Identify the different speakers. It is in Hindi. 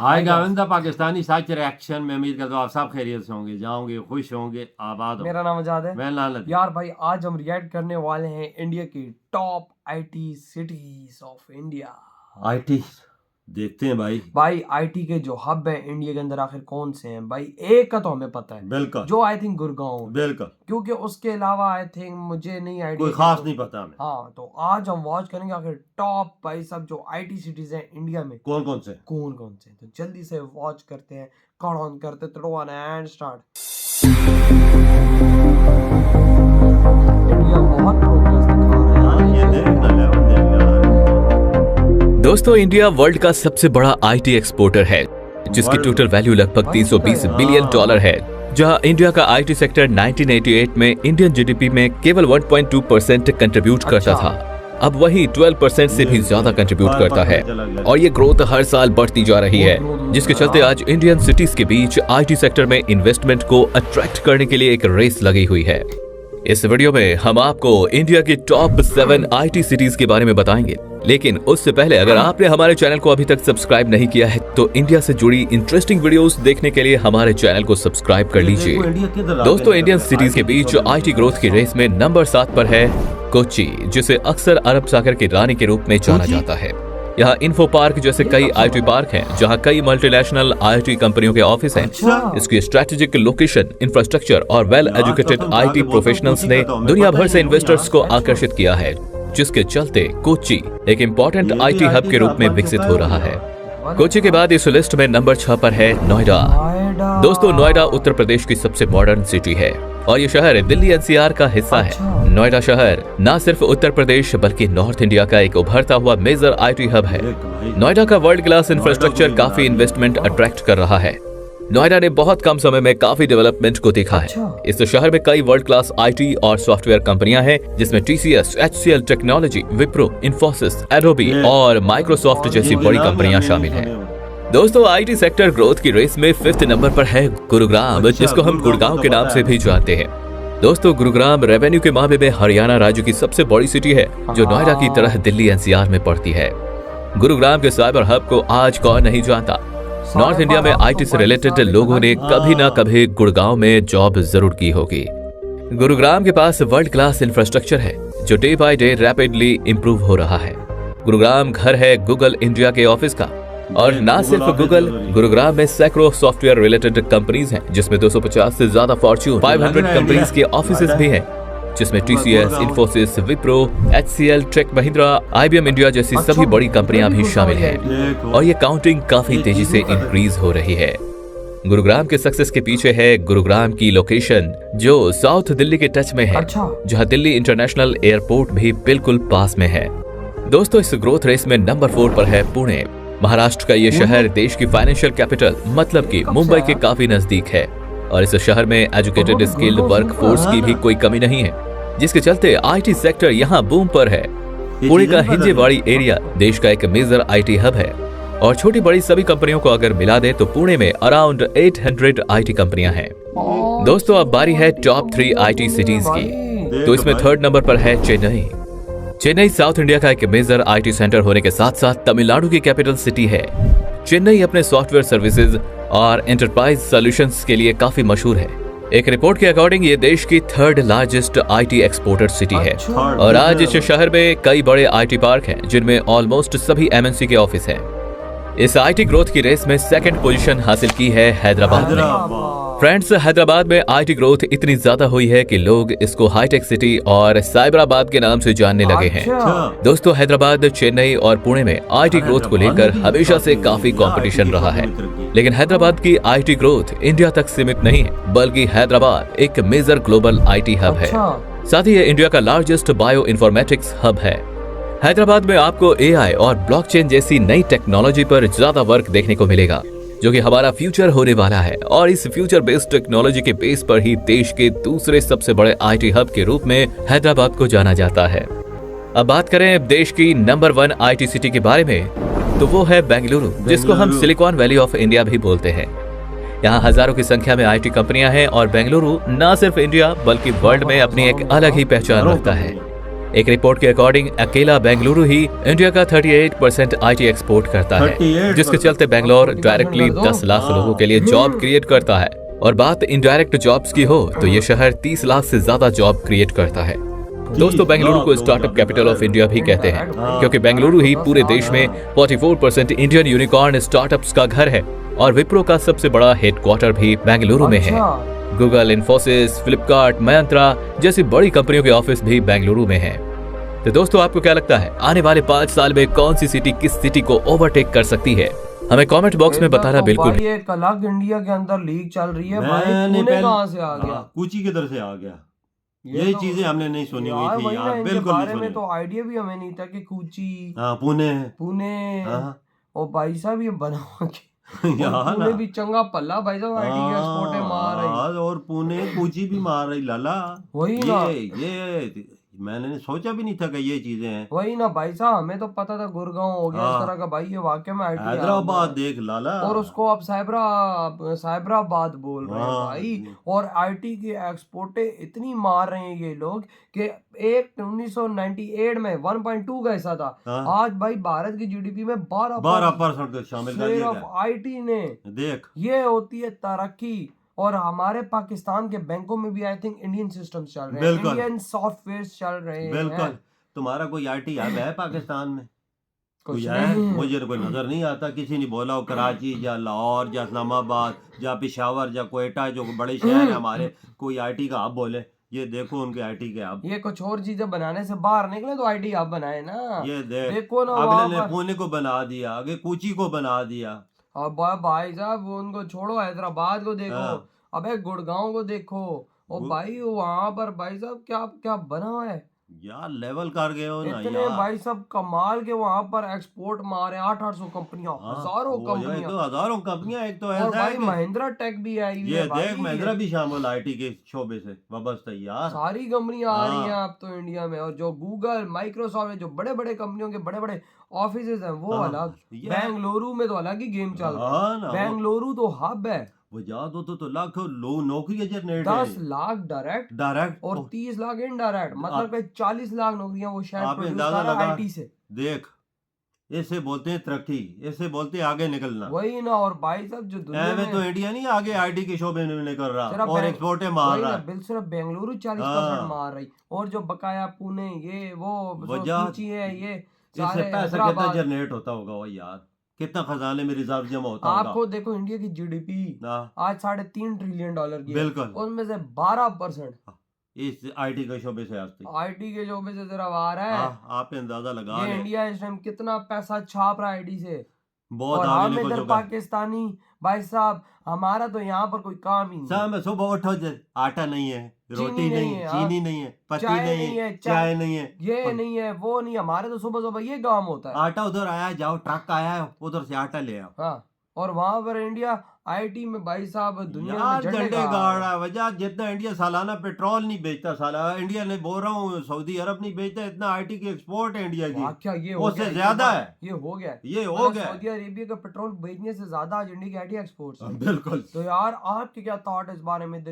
Speaker 1: आएगा आइंदा पाकिस्तानी सच रिएक्शन में उम्मीद करता हूँ आप सब खैरियत से होंगे, जाओगे, खुश होंगे, आबाद हो।
Speaker 2: मेरा नाम आजाद है।
Speaker 1: मैं लाल
Speaker 2: यार भाई आज हम रिएक्ट करने वाले हैं इंडिया की top IT cities of India.
Speaker 1: IT देखते हैं
Speaker 2: भाई आईटी के जो हब है इंडिया के अंदर आखिर कौन से हैं भाई? एक का तो हमें पता है,
Speaker 1: बिल्कुल
Speaker 2: जो आई थिंक गुड़गांव,
Speaker 1: बिल्कुल,
Speaker 2: क्योंकि उसके अलावा आई थिंक मुझे नहीं आईडिया,
Speaker 1: कोई खास नहीं पता हमें।
Speaker 2: हाँ तो आज हम वॉच करेंगे आखिर टॉप भाई सब जो आईटी सिटीज हैं इंडिया में
Speaker 1: कौन कौन से
Speaker 2: तो जल्दी से वॉच करते हैं, कॉल ऑन करते throw on and start. India बहुत प्रोग्रेस दिखा रहा है।
Speaker 1: ये देखना लेवल
Speaker 3: दोस्तों, इंडिया वर्ल्ड का सबसे बड़ा आईटी एक्सपोर्टर है, जिसकी टोटल वैल्यू लगभग 320 बिलियन डॉलर है। जहां इंडिया का आईटी सेक्टर 1988 में इंडियन जीडीपी में केवल 1.2% कंट्रीब्यूट करता था, अब वही 12% से भी ज्यादा कंट्रीब्यूट करता है। और ये ग्रोथ हर साल बढ़ती जा रही है, जिसके चलते आज इंडियन सिटीज के बीच आईटी सेक्टर में इन्वेस्टमेंट को अट्रैक्ट करने के लिए एक रेस लगी हुई है। इस वीडियो में हम आपको इंडिया की टॉप 7 आईटी सिटीज के बारे में बताएंगे, लेकिन उससे पहले अगर आपने हमारे चैनल को अभी तक सब्सक्राइब नहीं किया है तो इंडिया से जुड़ी इंटरेस्टिंग वीडियोस देखने के लिए हमारे चैनल को सब्सक्राइब कर लीजिए। दोस्तों, इंडियन सिटीज के बीच आईटी ग्रोथ की रेस में नंबर 7 पर है कोच्चि, जिसे अक्सर अरब सागर की रानी के रूप में जाना जाता है। यहाँ इन्फो पार्क जैसे कई आईटी पार्क हैं, जहाँ कई मल्टीनेशनल आईटी कंपनियों के ऑफिस हैं। इसकी स्ट्रेटेजिक लोकेशन, इंफ्रास्ट्रक्चर और वेल एजुकेटेड आईटी प्रोफेशनल्स ने दुनिया भर से इन्वेस्टर्स को आकर्षित किया है, जिसके चलते कोच्चि एक इम्पोर्टेंट आईटी हब के रूप में विकसित हो रहा है। कोच्चि के बाद इस लिस्ट में नंबर 6 पर है नोएडा। दोस्तों, नोएडा उत्तर प्रदेश की सबसे मॉडर्न सिटी है और ये शहर दिल्ली एनसीआर का हिस्सा है। नोएडा शहर न सिर्फ उत्तर प्रदेश बल्कि नॉर्थ इंडिया का एक उभरता हुआ मेजर आईटी हब है। नोएडा का वर्ल्ड क्लास इंफ्रास्ट्रक्चर काफी इन्वेस्टमेंट अट्रैक्ट कर रहा है। नोएडा ने बहुत कम समय में काफी डेवलपमेंट को देखा है। इस शहर में कई वर्ल्ड क्लास आईटी और सॉफ्टवेयर कंपनियां हैं, जिसमें TCS, HCL technology, Wipro, Infosys, Adobe और माइक्रोसॉफ्ट जैसी बड़ी कंपनियां शामिल हैं। दोस्तों, आईटी सेक्टर ग्रोथ की रेस में 5th नंबर पर है गुरुग्राम, जिसको हम गुड़गांव के नाम से भी जानते हैं। दोस्तों, गुरुग्राम रेवेन्यू के मामले में हरियाणा राज्य की सबसे बड़ी सिटी है, जो नोएडा की तरह दिल्ली एनसीआर में पड़ती है। गुरुग्राम के साइबर हब को आज कौन नहीं जानता। नॉर्थ इंडिया में आईटी से रिलेटेड लोगों ने कभी ना कभी गुड़गांव में जॉब जरूर की होगी। गुरुग्राम के पास वर्ल्ड क्लास इंफ्रास्ट्रक्चर है, जो day by day rapidly improve हो रहा है। गुरुग्राम घर है गूगल इंडिया के ऑफिस का, और ना सिर्फ गूगल, गुरुग्राम में सैकड़ों सॉफ्टवेयर रिलेटेड कंपनीज हैं, जिसमें 250 से ज्यादा फॉर्च्यून 500 कंपनीज के ऑफिसेज भी हैं, जिसमें TCS, Infosys, Wipro, HCL, Tech Mahindra, IBM India जैसी सभी बड़ी कंपनियां भी शामिल हैं। और ये काउंटिंग काफी तेजी से इंक्रीज हो रही है। गुरुग्राम के सक्सेस के पीछे है गुरुग्राम की लोकेशन, जो साउथ दिल्ली के टच में है, जहां दिल्ली इंटरनेशनल एयरपोर्ट भी बिल्कुल पास में है। दोस्तों, इस ग्रोथ रेस में नंबर 4 पर है पुणे। महाराष्ट्र का ये शहर देश की फाइनेंशियल कैपिटल मतलब कि मुंबई के काफी नजदीक है, और इस शहर में एजुकेटेड स्किल्ड वर्क फोर्स की भी कोई कमी नहीं है, जिसके चलते आईटी सेक्टर यहाँ बूम पर है। पुणे का हिंजेवाड़ी एरिया देश का एक मेजर आईटी हब है, और छोटी बड़ी सभी कंपनियों को अगर मिला दे तो पुणे में अराउंड 800 आईटी कंपनियां हैं। दोस्तों, अब बारी है टॉप 3 आईटी सिटीज की। तो इसमें 3rd नंबर पर है चेन्नई। चेन्नई साउथ इंडिया का एक मेजर आईटी सेंटर होने के साथ साथ तमिलनाडु की कैपिटल सिटी है। चेन्नई अपने सॉफ्टवेयर सर्विसेज और एंटरप्राइज सॉल्यूशंस के लिए काफी मशहूर है। एक रिपोर्ट के अकॉर्डिंग ये देश की 3rd largest IT exporter city है, और आज इस शहर में कई बड़े आईटी पार्क हैं, जिनमें ऑलमोस्ट सभी एमएनसी के ऑफिस हैं। इस आईटी ग्रोथ की रेस में 2nd पोजीशन हासिल की है हैदराबाद ने। फ्रेंड्स, हैदराबाद में आईटी ग्रोथ इतनी ज्यादा हुई है कि लोग इसको हाईटेक सिटी और साइबराबाद के नाम से जानने लगे हैं। दोस्तों, हैदराबाद, चेन्नई और पुणे में आईटी ग्रोथ को लेकर हमेशा से काफी कंपटीशन रहा है, लेकिन हैदराबाद की आईटी ग्रोथ इंडिया तक सीमित नहीं है, बल्कि हैदराबाद एक मेजर ग्लोबल आईटी हब है। साथ ही ये इंडिया का लार्जेस्ट बायो इन्फॉर्मेटिक्स हब है। हैदराबाद में आपको एआई और ब्लॉकचेन जैसी नई टेक्नोलॉजी पर ज्यादा वर्क देखने को मिलेगा, जो कि हमारा फ्यूचर होने वाला है, और इस फ्यूचर बेस्ड टेक्नोलॉजी के बेस पर ही देश के दूसरे सबसे बड़े आईटी हब के रूप में हैदराबाद को जाना जाता है। अब बात करें देश की नंबर 1 आईटी सिटी के बारे में, तो वो है बेंगलुरु, जिसको हम सिलिकॉन वैली ऑफ इंडिया भी बोलते हैं। यहाँ हजारों की संख्या में आईटी कंपनियां हैं, और बेंगलुरु न सिर्फ इंडिया बल्कि वर्ल्ड में अपनी एक अलग ही पहचान रखता है। एक रिपोर्ट के अकॉर्डिंग अकेला बेंगलुरु ही इंडिया का 38% आईटी एक्सपोर्ट करता है,
Speaker 1: 38%
Speaker 3: जिसके चलते बेंगलोर डायरेक्टली 10 लाख लोगों के लिए जॉब क्रिएट करता है। और बात इनडायरेक्ट जॉब्स की हो तो ये शहर 30 लाख से ज्यादा जॉब क्रिएट करता है। दोस्तों, बेंगलुरु को स्टार्टअप कैपिटल ऑफ इंडिया भी कहते हैं, क्योंकि बेंगलुरु ही पूरे देश में 44% इंडियन यूनिकॉर्न स्टार्टअप्स का घर है और विप्रो का सबसे बड़ा हेडक्वार्टर भी बेंगलुरु में है। गूगल, इन्फोसिस, फ्लिपकार्ट, मंत्रा जैसी बड़ी कंपनियों के ऑफिस भी बेंगलुरु में हैं। तो दोस्तों, आपको क्या लगता है आने वाले 5 साल में कौन सी सिटी किस सिटी को ओवरटेक कर सकती है? हमें कमेंट बॉक्स में बताना बिल्कुल।
Speaker 2: भाई एक अलग इंडिया के अंदर लीग चल रही है भाई, पुणे कहाँ से आ गया?
Speaker 1: कुची किधर से आ गया? यही चीजें हमने नहीं सुनी हुई थी यार, बिल्कुल
Speaker 2: बारे में तो आइडिया भी हमें नहीं था कि कुची पुणे और भाई साहब ये बना पुणे भी चंगा पल्ला भाई साहब, आईटी के एक्सपोर्ट मार रही
Speaker 1: और पुणे कुची भी मार रही लाला।
Speaker 2: वही ना,
Speaker 1: ये मैंने सोचा भी नहीं था कि ये चीजें हैं।
Speaker 2: वही ना भाई साहब, हमें तो पता था गुड़गांव हो गया इस तरह का, भाई ये वाकई में आईटी
Speaker 1: हैदराबाद देख लाला, और
Speaker 2: उसको अब साइबराबाद बोल रहे हैं भाई। और आईटी के एक्सपोर्टे इतनी मार रहे हैं ये लोग कि एक 1998 में 1.2 का हिस्सा था, आज भाई भारत की जीडीपी में 12%
Speaker 1: शामिल कर दिया
Speaker 2: आईटी ने। देख, ये होती है तरक्की। और हमारे पाकिस्तान के बैंकों में भी आई थिंक इंडियन सिस्टम्स चल रहे हैं, इंडियन सॉफ्टवेयर चल रहे हैं।
Speaker 1: बिल्कुल। तुम्हारा कोई आईटी हब है पाकिस्तान में? कोई है? मुझे कोई नजर नहीं आता। किसी ने बोला हो कराची या लाहौर या इस्लामाबाद या पेशावर या कोयटा, जो बड़े शहर है हमारे, कोई आईटी का हब बोले। ये देखो उनके आईटी के हब।
Speaker 2: ये कुछ और चीजें बनाने से बाहर निकले तो आईटी हब बनाए ना।
Speaker 1: ये
Speaker 2: देखो ना,
Speaker 1: अगले ने पुणे को बना दिया, आगे कोची को बना दिया।
Speaker 2: अब भाई साहब उनको छोड़ो, हैदराबाद को देखो, अबे गुड़गांव को देखो, और भाई वहां पर भाई साहब क्या क्या बना है
Speaker 1: यार, लेवल कर गए हो ना
Speaker 2: इतने
Speaker 1: यार।
Speaker 2: भाई सब कमाल के वहां पर एक्सपोर्ट मारे 800 कंपनियां, हजारों
Speaker 1: कंपनियां। एक तो
Speaker 2: और भाई महिंद्रा टेक भी आई हुई
Speaker 1: ये
Speaker 2: है,
Speaker 1: देख महिंद्रा भी शामिल आईटी के शोबे से वाबस्ता यार।
Speaker 2: सारी कंपनियां आ रही हैं अब तो इंडिया में। और जो गूगल, माइक्रोसॉफ्ट, जो बड़े बड़े कंपनियों के बड़े बड़े ऑफिस हैं वो अलग। बेंगलुरु में तो अलग ही गेम चल रहा है, बेंगलुरु तो हब है। वो याद हो तो लाखों लोग नौकरी जनरेट 10 लाख डायरेक्ट और 30 लाख इनडायरेक्ट, मतलब 40 लाख नौकरियां वो शायद प्रोड्यूस कर रहा है आईटी से। देख, इसे बोलते हैं तरक्की, इसे बोलते हैं आगे निकलना। वही ना। और भाई साहब जो दुनिया में तो इंडिया नहीं आगे आईटी के शोबे में निकल रहा और एक्सपोर्ट मार रहा है। बिल्कुल, सिर्फ बेंगलुरु 40% मार रही, और जो बकाया पुणे ये वो सूची है, ये
Speaker 1: इससे पैसा कितना जनरेट होता होगा वो यार, कितना खजाने में रिजर्व जमा होता होगा।
Speaker 2: आपको देखो इंडिया की जीडीपी आज $3.5 ट्रिलियन की, बिल्कुल, उसमें से 12% इस आईटी के शोबे से आईटी के शोबे से जरा आ रहा है। आप अंदाजा लगा ये इंडिया इस टाइम कितना पैसा छाप रहा है आईटी से। बहुत। और हम इधर पाकिस्तानी भाई साहब, हमारा तो यहाँ पर कोई काम ही नहीं। सुबह उठो, आटा नहीं है, रोटी नहीं है, चीनी नहीं है, पत्ती नहीं है, चाय नहीं है, ये नहीं है, वो नहीं। हमारे तो सुबह सुबह ये काम होता है, आटा उधर आया, जाओ ट्रक आया है उधर से आटा ले आओ। हाँ, और वहां पर इंडिया आईटी में भाई साहब दुनिया में झंडे गाड़ रहा है। वजह जितना इंडिया सालाना पेट्रोल नहीं बेचता, साला इंडिया ने बोल रहा हूँ सऊदी अरब नहीं बेचता, इतना आईटी की एक्सपोर्ट है इंडिया की। क्या ये उससे ज्यादा है? ये हो गया सऊदी अरेबिया का पेट्रोल बेचने से ज्यादा आज इंडिया की आईटी एक्सपोर्ट। बिल्कुल। तो यार आपके क्या थॉट इस बारे में?